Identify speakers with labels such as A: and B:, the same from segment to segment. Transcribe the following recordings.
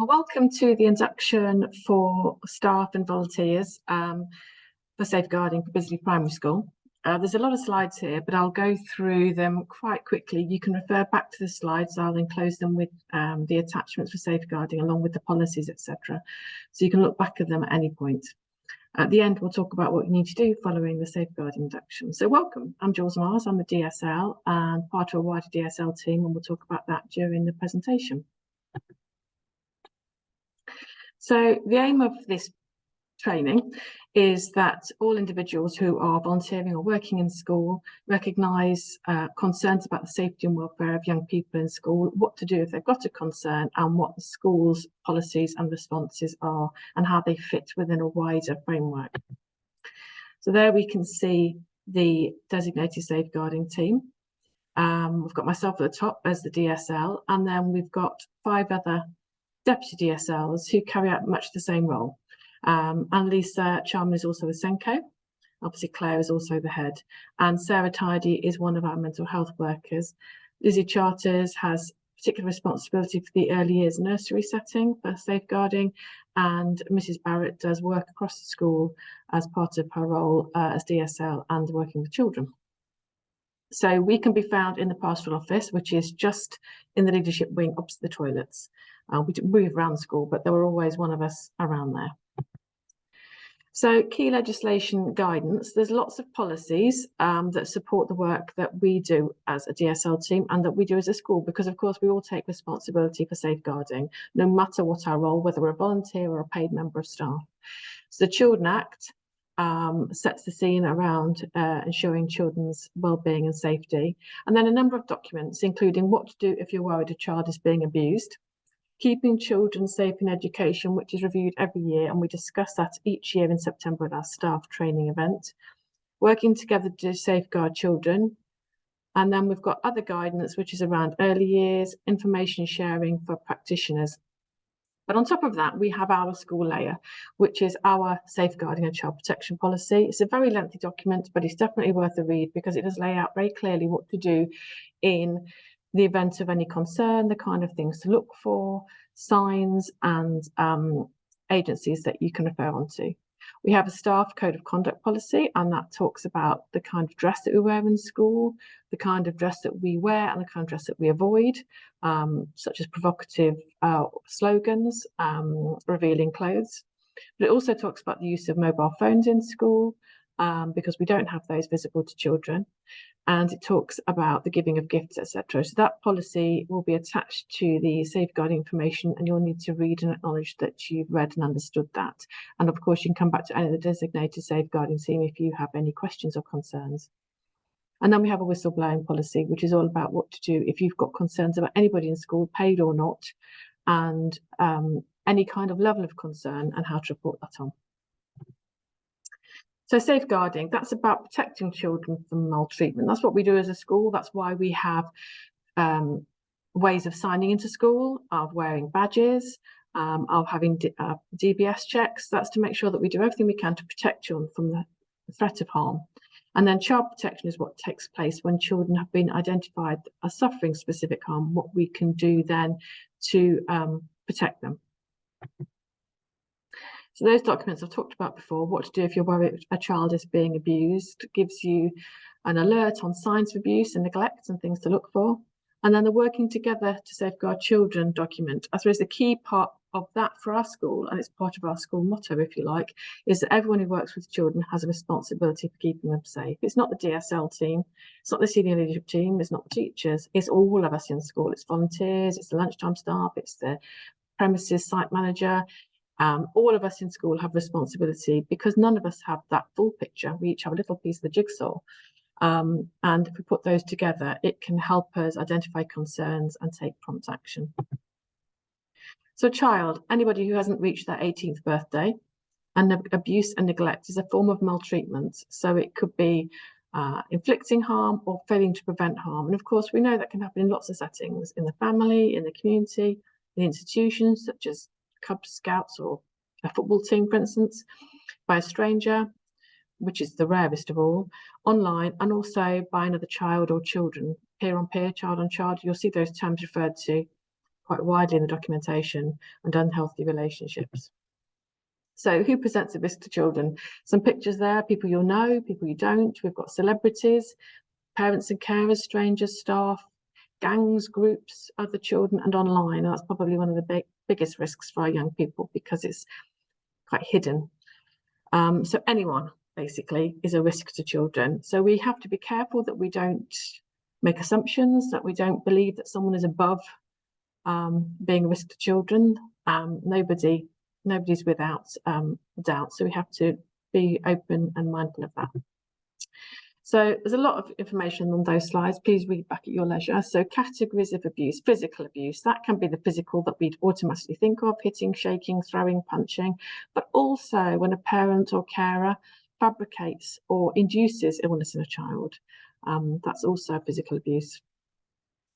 A: Welcome to the induction for staff and volunteers for safeguarding for Bisley Primary School. There's a lot of slides here, but I'll go through them quite quickly. You can refer back to the slides. I'll enclose them with the attachments for safeguarding along with the policies, etc. So you can look back at them at any point. At the end, we'll talk about what you need to do following the safeguarding induction. So welcome, I'm Jules Mars, I'm the DSL and part of a wider DSL team, and we'll talk about that during the presentation. So the aim of this training is that all individuals who are volunteering or working in school recognise concerns about the safety and welfare of young people in school, what to do if they've got a concern, and what the school's policies and responses are and how they fit within a wider framework. So there we can see the designated safeguarding team. We've got myself at the top as the DSL, and then we've got 5 other deputy DSLs who carry out much the same role. Annalisa Charman is also a Senko. Obviously Claire is also the head, and Sarah Tidy is one of our mental health workers. Lizzie Charters has particular responsibility for the early years nursery setting for safeguarding, and Mrs Barrett does work across the school as part of her role as DSL and working with children. So we can be found in the pastoral office, which is just in the leadership wing opposite the toilets. We move around the school, but there were always one of us around there. So key legislation guidance, there's lots of policies that support the work that we do as a DSL team and that we do as a school, because of course we all take responsibility for safeguarding, no matter what our role, whether we're a volunteer or a paid member of staff. So the Children Act sets the scene around ensuring children's well-being and safety, and then a number of documents including what to do if you're worried a child is being abused, keeping children safe in education, which is reviewed every year, and we discuss that each year in September at our staff training event, working together to safeguard children, and then we've got other guidance which is around early years, information sharing for practitioners. But on top of that, we have our school layer, which is our safeguarding and child protection policy. It's a very lengthy document, but it's definitely worth a read because it does lay out very clearly what to do in the event of any concern, the kind of things to look for, signs and agencies that you can refer on to. We have a staff code of conduct policy, and that talks about the kind of dress that we wear in school, the kind of dress that we wear and the kind of dress that we avoid, such as provocative slogans, revealing clothes. But it also talks about the use of mobile phones in school, because we don't have those visible to children. And it talks about the giving of gifts, etc. So that policy will be attached to the safeguarding information, and you'll need to read and acknowledge that you've read and understood that. And of course, you can come back to any of the designated safeguarding team if you have any questions or concerns. And then we have a whistleblowing policy, which is all about what to do if you've got concerns about anybody in school, paid or not, and any kind of level of concern and how to report that on. So safeguarding, that's about protecting children from maltreatment. That's what we do as a school. That's why we have ways of signing into school, of wearing badges, of having DBS checks. That's to make sure that we do everything we can to protect children from the threat of harm. And then child protection is what takes place when children have been identified as suffering specific harm, what we can do then to protect them. So those documents I've talked about before, what to do if you're worried a child is being abused, gives you an alert on signs of abuse and neglect and things to look for. And then the working together to safeguard children document. I suppose the key part of that for our school, and it's part of our school motto, if you like, is that everyone who works with children has a responsibility for keeping them safe. It's not the DSL team, it's not the senior leadership team, it's not the teachers, it's all of us in school. It's volunteers, it's the lunchtime staff, it's the premises site manager. All of us in school have responsibility because none of us have that full picture. We each have a little piece of the jigsaw. And if we put those together, it can help us identify concerns and take prompt action. So child, anybody who hasn't reached their 18th birthday, and abuse and neglect is a form of maltreatment. So it could be inflicting harm or failing to prevent harm. And of course, we know that can happen in lots of settings, in the family, in the community, in institutions such as Cubs Scouts or a football team, for instance, by a stranger, which is the rarest of all, online, and also by another child or children, peer on peer, child on child. You'll see those terms referred to quite widely in the documentation, and unhealthy relationships. So who presents a risk to children? Some pictures there, people you'll know, people you don't. We've got celebrities, parents and carers, strangers, staff, gangs, groups, other children, and online. And that's probably one of the biggest risks for our young people because it's quite hidden. So anyone basically is a risk to children. So we have to be careful that we don't make assumptions, that we don't believe that someone is above being a risk to children. Nobody's without doubt. So we have to be open and mindful of that. So there's a lot of information on those slides. Please read back at your leisure. So categories of abuse, physical abuse, that can be the physical that we'd automatically think of, hitting, shaking, throwing, punching, but also when a parent or carer fabricates or induces illness in a child, that's also physical abuse.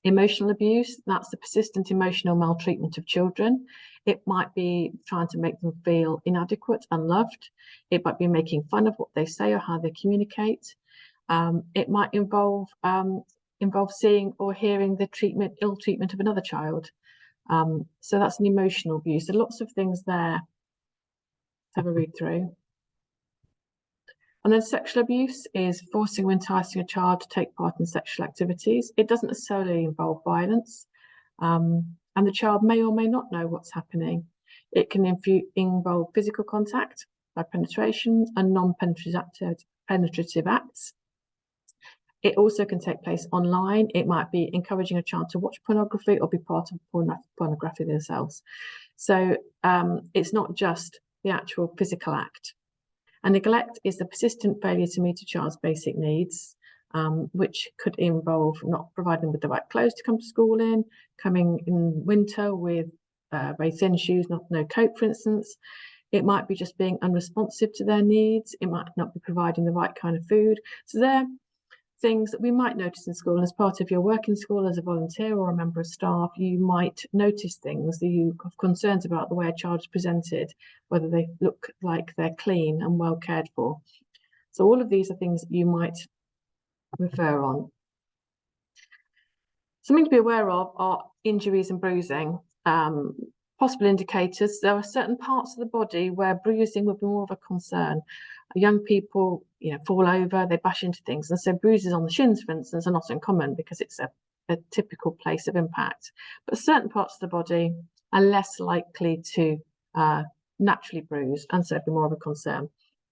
A: Emotional abuse, that's the persistent emotional maltreatment of children. It might be trying to make them feel inadequate, unloved. It might be making fun of what they say or how they communicate. It might involve seeing or hearing the ill treatment of another child. So that's an emotional abuse. There are lots of things there to have a read through. And then sexual abuse is forcing or enticing a child to take part in sexual activities. It doesn't necessarily involve violence, and the child may or may not know what's happening. It can involve physical contact by penetration and non-penetrative acts. It also can take place online. It might be encouraging a child to watch pornography or be part of pornography themselves. So it's not just the actual physical act. And neglect is the persistent failure to meet a child's basic needs, which could involve not providing them with the right clothes to come to school in, coming in winter with very thin shoes, no coat, for instance. It might be just being unresponsive to their needs. It might not be providing the right kind of food. So they're things that we might notice in school. As part of your work in school as a volunteer or a member of staff, you might notice things that you have concerns about the way a child is presented, whether they look like they're clean and well cared for. So all of these are things that you might refer on. Something to be aware of are injuries and bruising. Possible indicators, there are certain parts of the body where bruising would be more of a concern. Young people, fall over, they bash into things, and so bruises on the shins, for instance, are not uncommon because it's a typical place of impact. But certain parts of the body are less likely to naturally bruise, and so be more of a concern.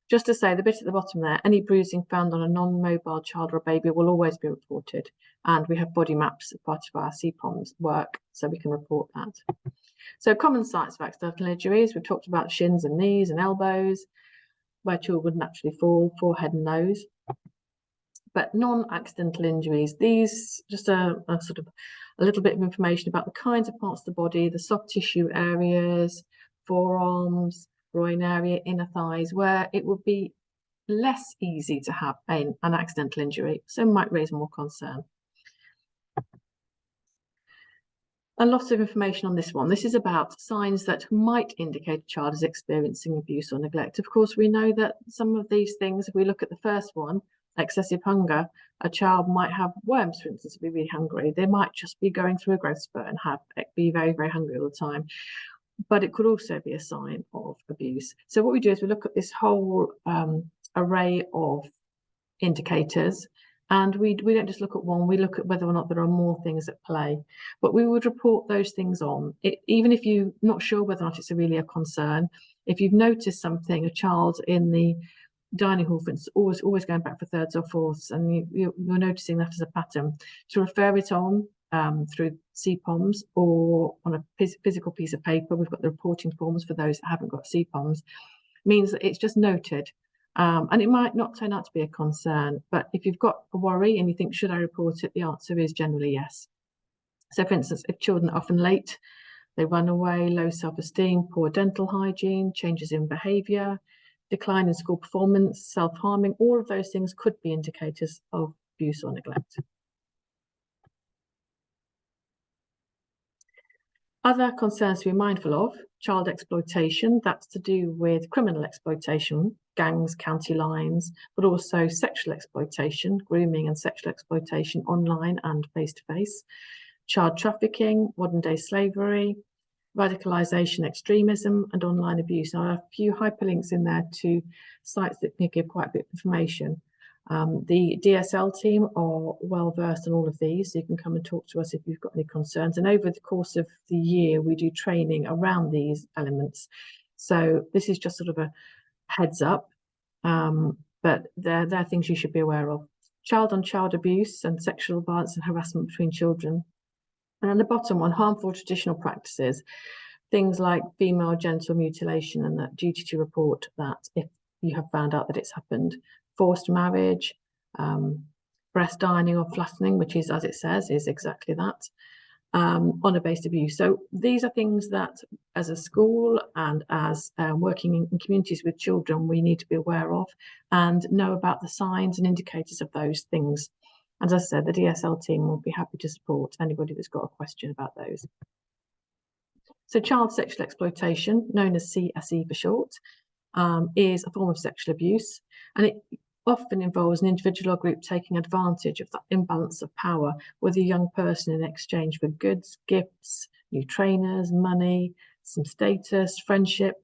A: Just to say, the bit at the bottom there, any bruising found on a non-mobile child or a baby will always be reported, and we have body maps as part of our CPOMS work, so we can report that. So common sites of accidental injuries, we've talked about shins and knees and elbows, where children would naturally fall, forehead and nose. But non-accidental injuries, these just a little bit of information about the kinds of parts of the body, the soft tissue areas, forearms, groin area, inner thighs, where it would be less easy to have an accidental injury, so might raise more concern. A lot of information on this one. This is about signs that might indicate a child is experiencing abuse or neglect. Of course, we know that some of these things, if we look at the first one, excessive hunger, a child might have worms, for instance, be really hungry. They might just be going through a growth spurt and be very, very hungry all the time. But it could also be a sign of abuse. So what we do is we look at this whole array of indicators, and we don't just look at one, we look at whether or not there are more things at play. But we would report those things on, even if you're not sure whether or not it's really a concern. If you've noticed something, a child in the dining hall, for instance, always going back for thirds or fourths, and you're noticing that as a pattern, to refer it on through CPOMS or on a physical piece of paper. We've got the reporting forms for those that haven't got CPOMS, means that it's just noted. And it might not turn out to be a concern, but if you've got a worry and you think, should I report it? The answer is generally yes. So for instance, if children are often late, they run away, low self-esteem, poor dental hygiene, changes in behaviour, decline in school performance, self-harming, all of those things could be indicators of abuse or neglect. Other concerns to be mindful of: child exploitation, that's to do with criminal exploitation, gangs, county lines, but also sexual exploitation, grooming and sexual exploitation online and face-to-face. child trafficking, modern day slavery, radicalisation, extremism, and online abuse. Now, I have a few hyperlinks in there to sites that can give quite a bit of information. The DSL team are well versed in all of these, so you can come and talk to us if you've got any concerns. And over the course of the year, we do training around these elements. So this is just sort of a heads up, but they're things you should be aware of. Child-on-child abuse and sexual violence and harassment between children. And on the bottom one, harmful traditional practices, things like female genital mutilation and the duty to report that if you have found out that it's happened, forced marriage, breast ironing or flattening, which is, as it says, is exactly that, honour-based abuse. So these are things that as a school and as working in communities with children, we need to be aware of and know about the signs and indicators of those things. As I said, the DSL team will be happy to support anybody that's got a question about those. So child sexual exploitation, known as CSE for short, is a form of sexual abuse, and it often involves an individual or group taking advantage of that imbalance of power with a young person in exchange for goods, gifts, new trainers, money, some status, friendship,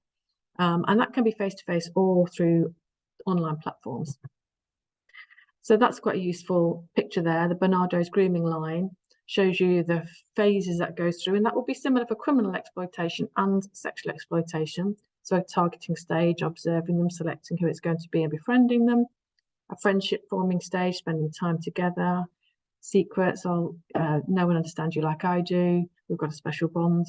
A: and that can be face-to-face or through online platforms. So that's quite a useful picture there. The Bernardo's grooming line shows you the phases that goes through, and that will be similar for criminal exploitation and sexual exploitation. So targeting stage, observing them, selecting who it's going to be and befriending them. A friendship forming stage, spending time together. Secrets, no one understands you like I do. We've got a special bond.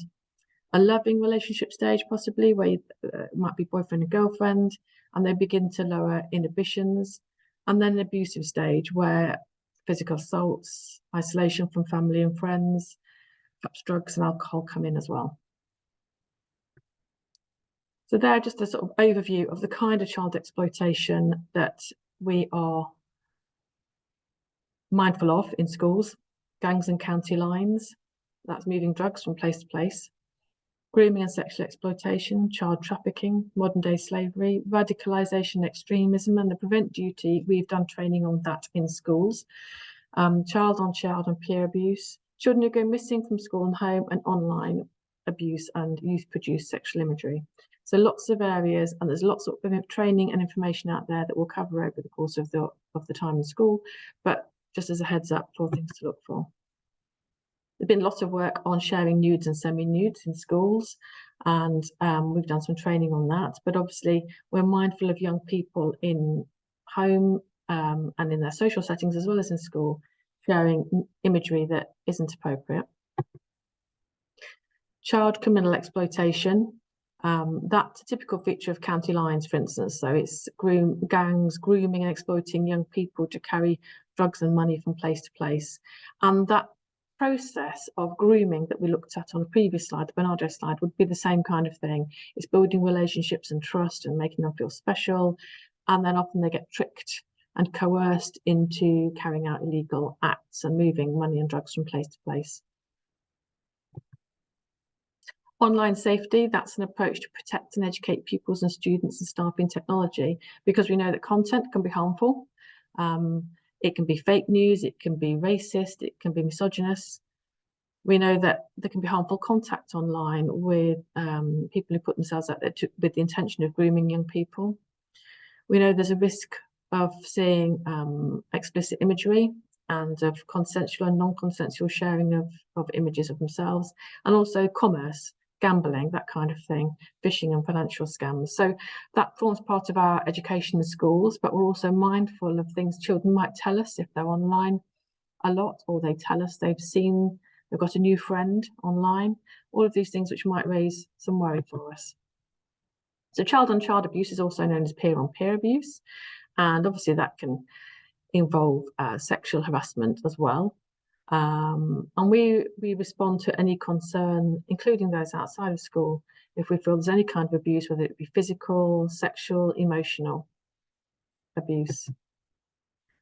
A: A loving relationship stage, possibly, where it might be boyfriend and girlfriend, and they begin to lower inhibitions. And then an abusive stage where physical assaults, isolation from family and friends, perhaps drugs and alcohol come in as well. So they're just a sort of overview of the kind of child exploitation that we are mindful of in schools, gangs and county lines, that's moving drugs from place to place, grooming and sexual exploitation, child trafficking, modern day slavery, radicalisation and extremism, and the prevent duty, we've done training on that in schools, child on child and peer abuse, children who go missing from school and home, and online abuse and youth produced sexual imagery. So lots of areas, and there's lots of training and information out there that we'll cover over the course of the time in school, but just as a heads up for things to look for. There's been lots of work on sharing nudes and semi-nudes in schools, and we've done some training on that. But obviously, we're mindful of young people in home and in their social settings, as well as in school, sharing imagery that isn't appropriate. Child criminal exploitation, that's a typical feature of county lines, for instance. So it's gangs grooming and exploiting young people to carry drugs and money from place to place. And that process of grooming that we looked at on the previous slide, the Bernardo slide, would be the same kind of thing. It's building relationships and trust and making them feel special. And then often they get tricked and coerced into carrying out illegal acts and moving money and drugs from place to place. Online safety, that's an approach to protect and educate pupils and students and staff in technology, because we know that content can be harmful. It can be fake news, it can be racist, it can be misogynist. We know that there can be harmful contact online with people who put themselves out there with the intention of grooming young people. We know there's a risk of seeing explicit imagery and of consensual and non-consensual sharing of images of themselves, and also commerce, gambling, that kind of thing, phishing and financial scams. So that forms part of our education in schools, but we're also mindful of things children might tell us if they're online a lot, or they tell us they've got a new friend online, all of these things which might raise some worry for us. So child-on-child abuse is also known as peer-on-peer abuse, and obviously that can involve sexual harassment as well. And we respond to any concern, including those outside of school, if we feel there's any kind of abuse, whether it be physical, sexual, emotional abuse.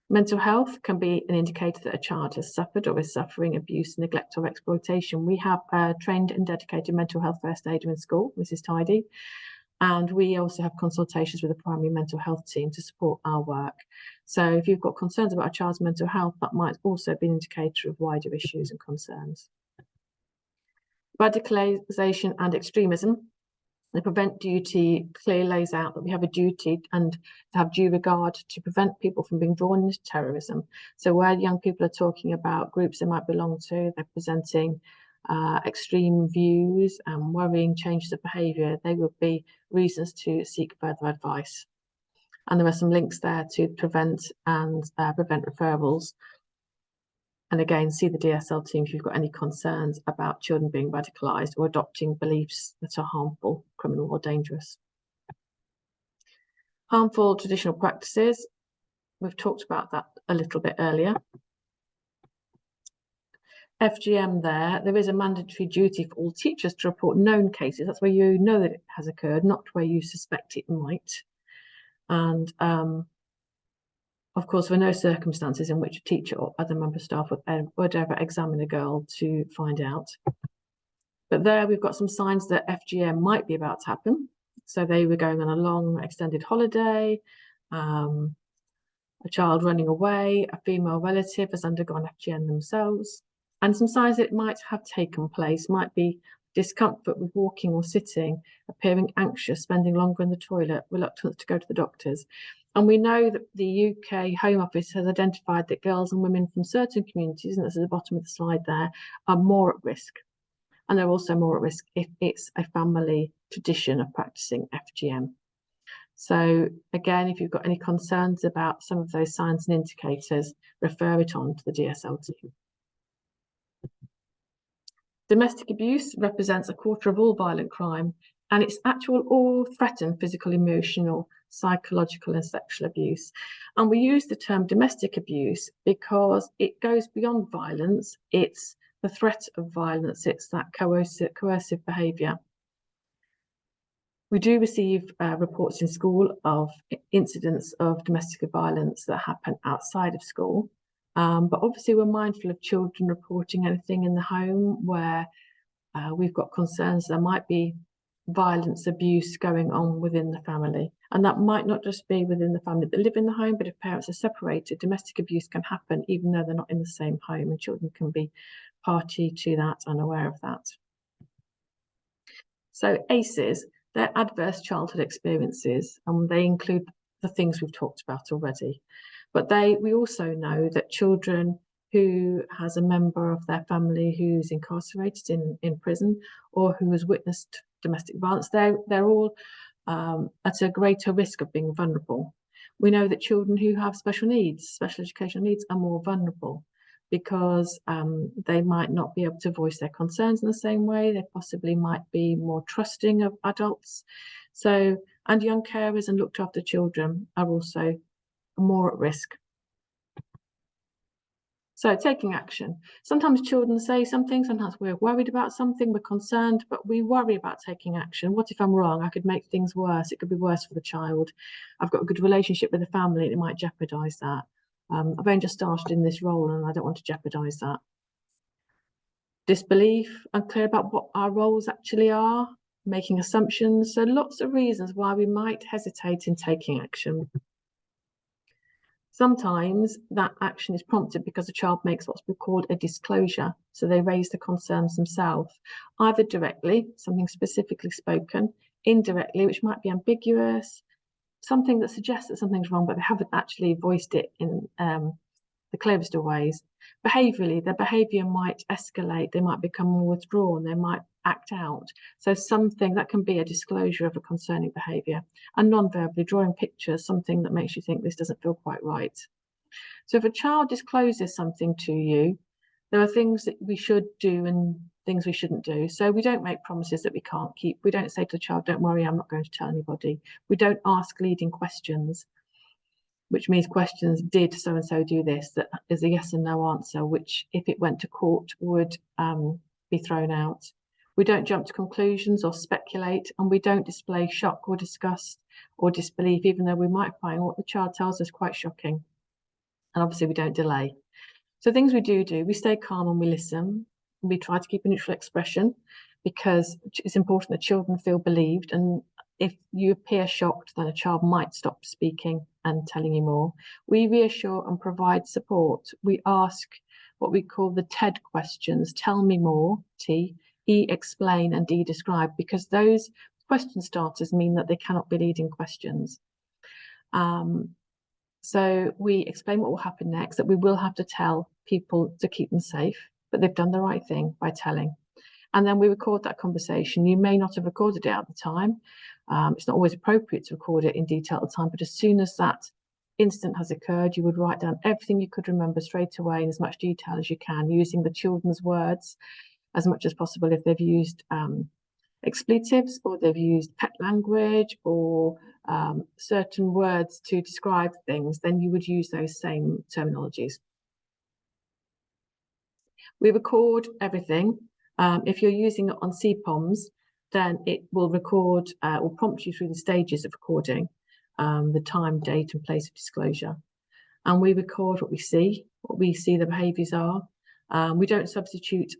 A: Mental health can be an indicator that a child has suffered or is suffering abuse, neglect or exploitation. We have a trained and dedicated mental health first aider in school, Mrs. Tidy, and we also have consultations with the primary mental health team to support our work. So if you've got concerns about a child's mental health, that might also be an indicator of wider issues and concerns. Radicalisation and extremism. The prevent duty clearly lays out that we have a duty and to have due regard to prevent people from being drawn into terrorism. So where young people are talking about groups they might belong to, they're presenting extreme views and worrying changes of behaviour, they would be reasons to seek further advice. And there are some links there to prevent and prevent referrals. And again, see the DSL team if you've got any concerns about children being radicalised or adopting beliefs that are harmful, criminal or dangerous. Harmful traditional practices. We've talked about that a little bit earlier. FGM there is a mandatory duty for all teachers to report known cases. That's where you know that it has occurred, not where you suspect it might. And of course, there are no circumstances in which a teacher or other member of staff would ever examine a girl to find out. But there we've got some signs that FGM might be about to happen. So they were going on a long extended holiday, a child running away, a female relative has undergone FGM themselves. And some signs that it might have taken place might be discomfort with walking or sitting, appearing anxious, spending longer in the toilet, reluctance to go to the doctors. And we know that the UK Home Office has identified that girls and women from certain communities, and that's at the bottom of the slide there, are more at risk. And they're also more at risk if it's a family tradition of practicing FGM. So again, if you've got any concerns about some of those signs and indicators, refer it on to the DSL team. Domestic abuse represents a quarter of all violent crime, and it's actual or threatened physical, emotional, psychological and sexual abuse. And we use the term domestic abuse because it goes beyond violence. It's the threat of violence. It's that coercive behaviour. We do receive reports in school of incidents of domestic violence that happen outside of school. But obviously we're mindful of children reporting anything in the home where we've got concerns there might be violence, abuse going on within the family. And that might not just be within the family that live in the home, but if parents are separated, domestic abuse can happen even though they're not in the same home, and children can be party to that and aware of that. So ACEs, they're adverse childhood experiences, and they include the things we've talked about already. But we also know that children who has a member of their family who's incarcerated in prison or who has witnessed domestic violence, they're all at a greater risk of being vulnerable. We know that children who have special needs, special educational needs, are more vulnerable because they might not be able to voice their concerns in the same way. They possibly might be more trusting of adults. So, and young carers and looked after children are also more at risk. So taking action. Sometimes children say something, sometimes we're worried about something, we're concerned, but we worry about taking action. What if I'm wrong? I could make things worse. It could be worse for the child. I've got a good relationship with the family and it might jeopardise that. I've only just started in this role and I don't want to jeopardise that. Disbelief, unclear about what our roles actually are, making assumptions. So lots of reasons why we might hesitate in taking action. Sometimes that action is prompted because a child makes what's called a disclosure. So they raise the concerns themselves, either directly, something specifically spoken, indirectly, which might be ambiguous, something that suggests that something's wrong, but they haven't actually voiced it in the clearest of ways. Behaviourally, their behaviour might escalate, they might become more withdrawn, they might act out. So something that can be a disclosure of a concerning behaviour. And non-verbally, drawing pictures, something that makes you think this doesn't feel quite right. So if a child discloses something to you, there are things that we should do and things we shouldn't do. So we don't make promises that we can't keep. We don't say to the child, don't worry, I'm not going to tell anybody. We don't ask leading questions, which means questions, did so-and-so do this? That is a yes and no answer, which if it went to court would be thrown out. We don't jump to conclusions or speculate, and we don't display shock or disgust or disbelief, even though we might find what the child tells us quite shocking. And obviously we don't delay. So things we do, we stay calm and we listen. We try to keep a neutral expression because it's important that children feel believed. And if you appear shocked, then a child might stop speaking and telling you more. We reassure and provide support. We ask what we call the TED questions, tell me more, T, E, explain, and D, describe, because those question starters mean that they cannot be leading questions. So we explain what will happen next, that we will have to tell people to keep them safe, but they've done the right thing by telling. And then we record that conversation. You may not have recorded it at the time. It's not always appropriate to record it in detail at the time, but as soon as that incident has occurred, you would write down everything you could remember straight away in as much detail as you can, using the children's words as much as possible. If they've used expletives, or they've used pet language, or certain words to describe things, then you would use those same terminologies. We record everything. If you're using it on CPOMs, then it will record, will prompt you through the stages of recording, the time, date, and place of disclosure. And we record what we see the behaviours are. We don't substitute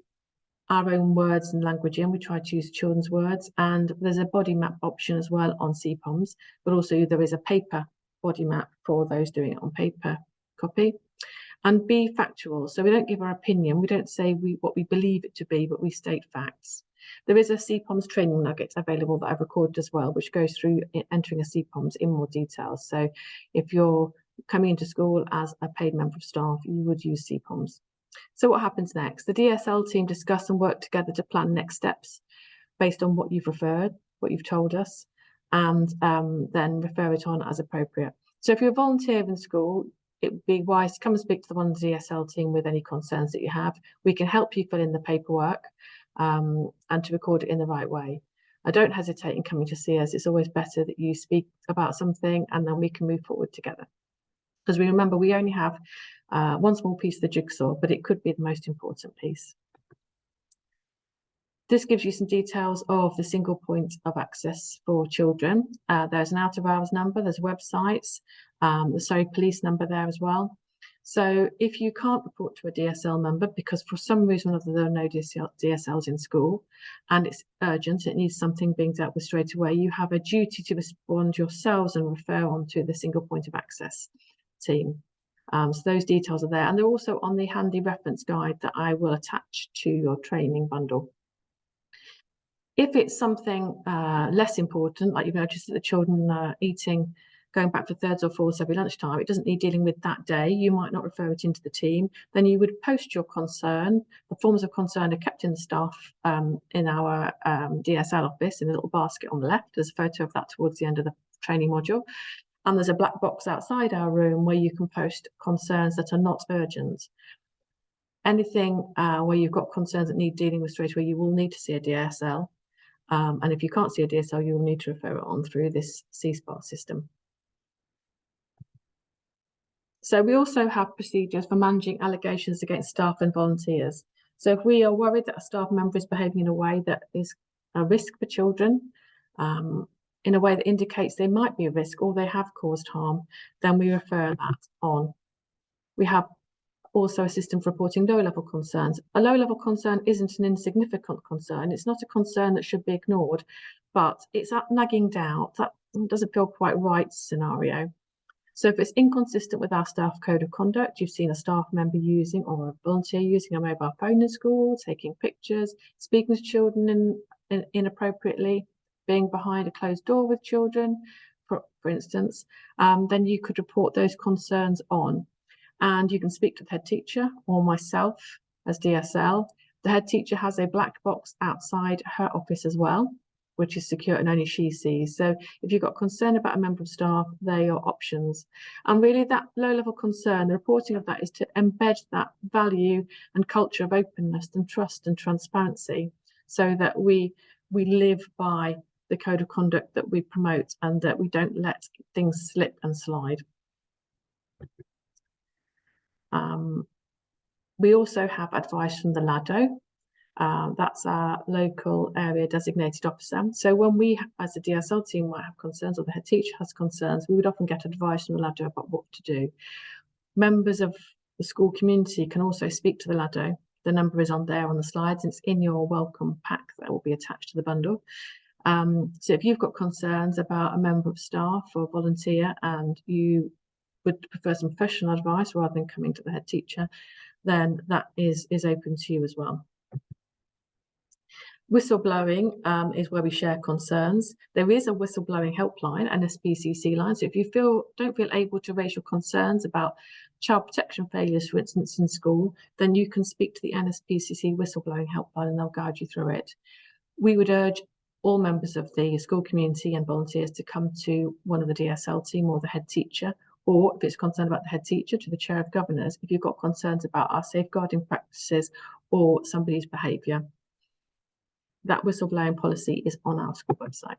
A: our own words and language in. We try to use children's words, and there's a body map option as well on CPOMs, but also there is a paper body map for those doing it on paper copy. And be factual, so we don't give our opinion. We don't say what we believe it to be, but we state facts. There is a CPOMs training nugget available that I've recorded as well, which goes through entering a CPOMs in more detail. So if you're coming into school as a paid member of staff, you would use CPOMs. So what happens next? The DSL team discuss and work together to plan next steps based on what you've referred, what you've told us, and then refer it on as appropriate. So if you're a volunteer in school, it would be wise to come and speak to the one DSL team with any concerns that you have. We can help you fill in the paperwork and to record it in the right way. Don't hesitate in coming to see us. It's always better that you speak about something and then we can move forward together. Because we remember we only have one small piece of the jigsaw, but it could be the most important piece. This gives you some details of the single point of access for children. There's an out of hours number, there's websites, the police number there as well. So if you can't report to a DSL number because for some reason or other there are no DSLs in school and it's urgent, it needs something being dealt with straight away, you have a duty to respond yourselves and refer on to the single point of access team. So those details are there, and they're also on the handy reference guide that I will attach to your training bundle. If it's something less important, like you've noticed that the children are eating, going back for thirds or fourths every lunchtime, it doesn't need dealing with that day, you might not refer it into the team, then you would post your concern. The forms of concern are kept in the staff in our DSL office in a little basket on the left. There's a photo of that towards the end of the training module. And there's a black box outside our room where you can post concerns that are not urgent. Anything where you've got concerns that need dealing with straight away, you will need to see a DSL. And if you can't see a DSL, you will need to refer it on through this CSPAR system. So we also have procedures for managing allegations against staff and volunteers. So if we are worried that a staff member is behaving in a way that is a risk for children, in a way that indicates they might be a risk or they have caused harm, then we refer that on. We have also a system for reporting low-level concerns. A low-level concern isn't an insignificant concern. It's not a concern that should be ignored, but it's that nagging doubt, that doesn't feel quite right scenario. So if it's inconsistent with our staff code of conduct, you've seen a staff member using or a volunteer using a mobile phone in school, taking pictures, speaking to children inappropriately, being behind a closed door with children, for instance, then you could report those concerns on. And you can speak to the head teacher or myself as DSL. The head teacher has a black box outside her office as well, which is secure and only she sees. So if you've got concern about a member of staff, they're your options. And really that low-level concern, the reporting of that is to embed that value and culture of openness and trust and transparency so that we live by the code of conduct that we promote and that we don't let things slip and slide. We also have advice from the LADO. That's our local area designated officer. So when we, as a DSL team, might have concerns or the head teacher has concerns, we would often get advice from the LADO about what to do. Members of the school community can also speak to the LADO. The number is on there on the slides. It's in your welcome pack that will be attached to the bundle. So if you've got concerns about a member of staff or volunteer and you would prefer some professional advice rather than coming to the head teacher, then that is open to you as well. Whistleblowing is where we share concerns. There is a whistleblowing helpline, an SPCC line. So if you don't feel able to raise your concerns about child protection failures, for instance, in school, then you can speak to the NSPCC whistleblowing helpline and they'll guide you through it. We would urge all members of the school community and volunteers to come to one of the DSL team or the head teacher, or if it's concerned about the head teacher, to the chair of governors, if you've got concerns about our safeguarding practices or somebody's behaviour. That whistleblowing policy is on our school website.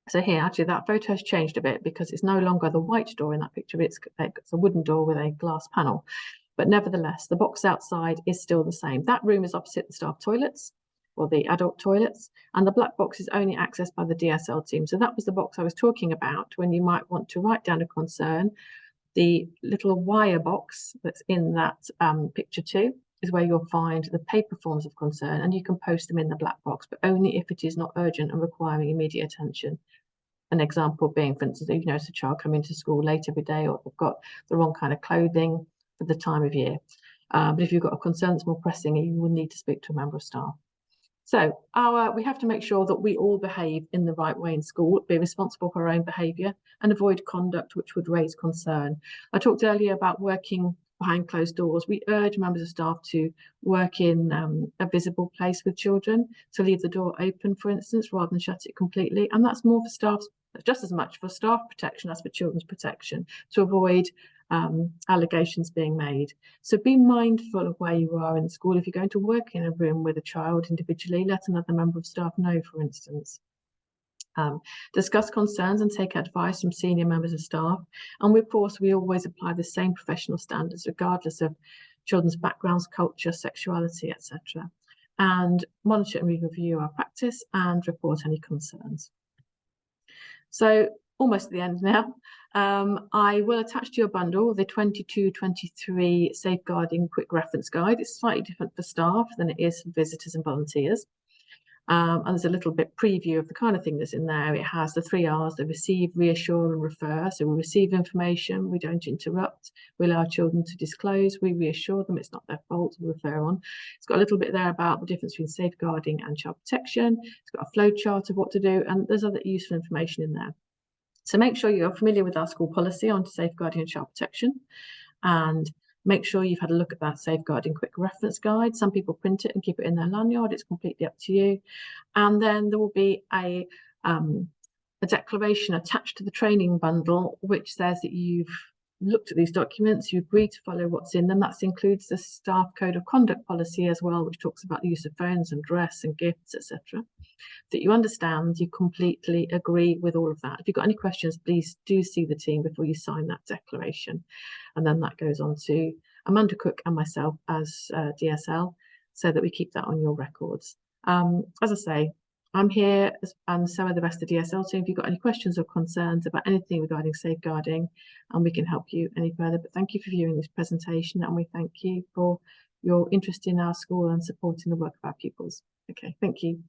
A: So here, actually, that photo has changed a bit because it's no longer the white door in that picture. It's a wooden door with a glass panel. But nevertheless, the box outside is still the same. That room is opposite the staff toilets or the adult toilets, and the black box is only accessed by the DSL team. So that was the box I was talking about when you might want to write down a concern. The little wire box that's in that picture too is where you'll find the paper forms of concern, and you can post them in the black box, but only if it is not urgent and requiring immediate attention. An example being, for instance, if you notice a child coming to school late every day, or they've got the wrong kind of clothing for the time of year. But if you've got a concern that's more pressing, you will need to speak to a member of staff. So we have to make sure that we all behave in the right way in school, be responsible for our own behaviour, and avoid conduct which would raise concern. I talked earlier about working behind closed doors. We urge members of staff to work in a visible place with children, to leave the door open, for instance, rather than shut it completely. And that's more for staff, just as much for staff protection as for children's protection, to avoid allegations being made. So be mindful of where you are in school. If you're going to work in a room with a child individually, let another member of staff know, for instance. Discuss concerns and take advice from senior members of staff. And of course, we always apply the same professional standards, regardless of children's backgrounds, culture, sexuality, etc. And monitor and review our practice and report any concerns. So almost at the end now. I will attach to your bundle the 22-23 Safeguarding Quick Reference Guide. It's slightly different for staff than it is for visitors and volunteers. And there's a little bit preview of the kind of thing that's in there. It has the 3 R's: the receive, reassure, and refer. So we receive information, we don't interrupt, we allow children to disclose, we reassure them it's not their fault, we refer on. It's got a little bit there about the difference between safeguarding and child protection. It's got a flow chart of what to do, and there's other useful information in there. So make sure you're familiar with our school policy on safeguarding and child protection, and make sure you've had a look at that Safeguarding Quick Reference Guide. Some people print it and keep it in their lanyard. It's completely up to you. And then there will be a declaration attached to the training bundle, which says that you've looked at these documents, you agree to follow what's in them. That includes the staff code of conduct policy as well, which talks about the use of phones and dress and gifts, etc. That you understand, you completely agree with all of that. If you've got any questions, please do see the team before you sign that declaration. And then that goes on to Amanda Cook and myself as DSL, so that we keep that on your records. As I say, I'm here, and so are the rest of the DSL team. If you've got any questions or concerns about anything regarding safeguarding, and we can help you any further. But thank you for viewing this presentation, and we thank you for your interest in our school and supporting the work of our pupils. Okay, thank you.